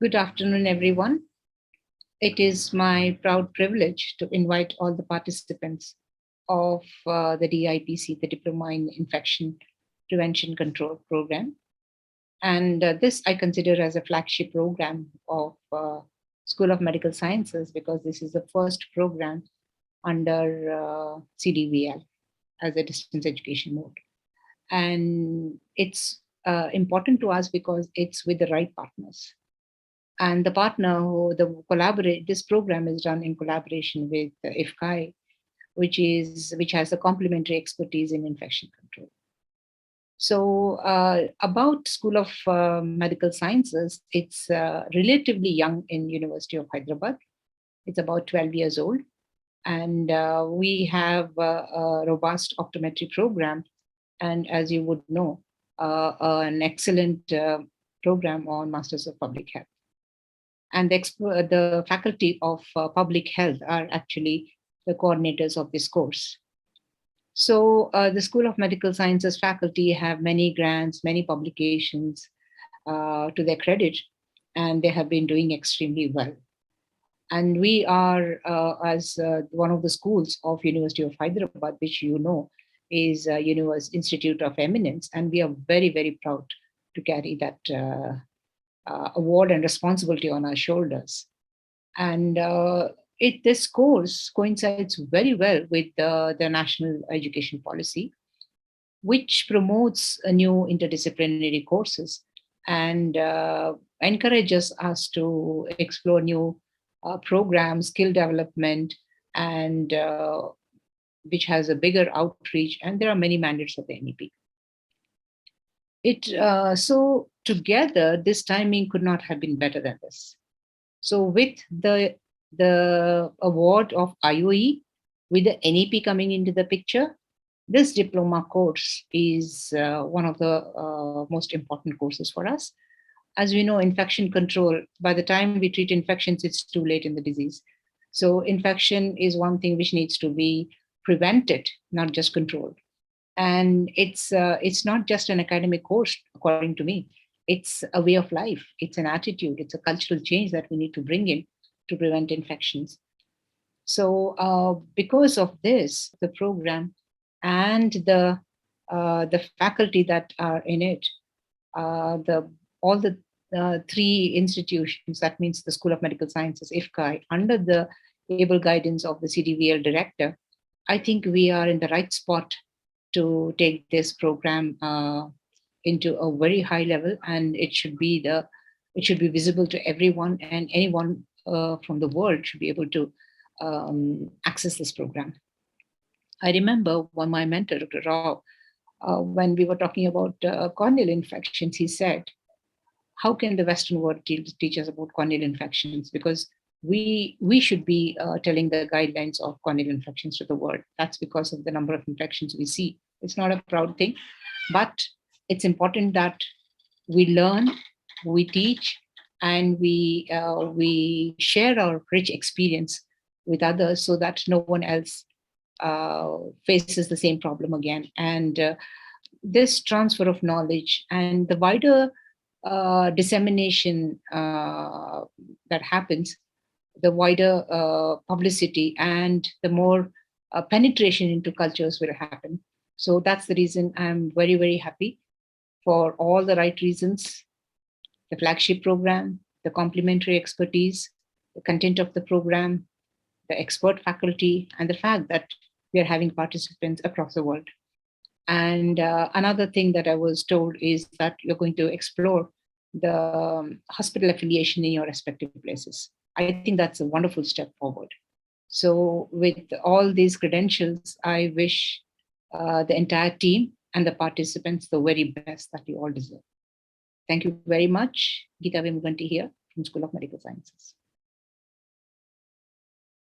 Good afternoon, everyone. It is my proud privilege to invite all the participants of the DIPC, the Diploma in Infection Prevention Control Program. And this I consider as a flagship program of School of Medical Sciences because this is the first program under CDVL as a distance education mode. And it's important to us because it's with the right partners. And the partner who the collaborate this program is done in collaboration with IFCI, which has a complementary expertise in infection control. So about School of Medical Sciences, it's relatively young in University of Hyderabad. It's about 12 years old, and we have a robust optometry program, and as you would know, an excellent program on Masters of Public Health. And the faculty of public health are actually the coordinators of this course. So the School of Medical Sciences faculty have many grants, many publications to their credit, and they have been doing extremely well. And we are, as one of the schools of University of Hyderabad, which you know is a Institute of Eminence, and we are very, very proud to carry that award and responsibility on our shoulders. And this course coincides very well with the national education policy, which promotes new interdisciplinary courses and encourages us to explore new programs, skill development, and which has a bigger outreach. And there are many mandates of the NEP. So together, this timing could not have been better than this. So with the award of IOE, with the NEP coming into the picture, this diploma course is one of the most important courses for us. As we know, infection control, by the time we treat infections, it's too late in the disease. So infection is one thing which needs to be prevented, not just controlled. And it's not just an academic course, according to me. It's a way of life. It's an attitude. It's a cultural change that we need to bring in to prevent infections. So because of this, the program and the faculty that are in it, all the three institutions, that means the School of Medical Sciences, IFCI, under the able guidance of the CDVL director, I think we are in the right spot to take this program into a very high level, and it should be visible to everyone, and anyone from the world should be able to access this program. I remember when my mentor, Dr. Rao, when we were talking about corneal infections, he said, how can the Western world teach us about corneal infections? Because we should be telling the guidelines of corneal infections to the world. That's because of the number of infections we see. It's not a proud thing, but it's important that we learn, we teach, and we share our rich experience with others so that no one else faces the same problem again. And this transfer of knowledge and the wider dissemination that happens, the wider publicity and the more penetration into cultures will happen. So that's the reason I'm very, very happy for all the right reasons. The flagship program, the complementary expertise, the content of the program, the expert faculty, and the fact that we are having participants across the world. And another thing that I was told is that you're going to explore the hospital affiliation in your respective places. I think that's a wonderful step forward. So with all these credentials, I wish the entire team and the participants the very best that you all deserve. Thank you very much. Geeta Vemuganti here from School of Medical Sciences.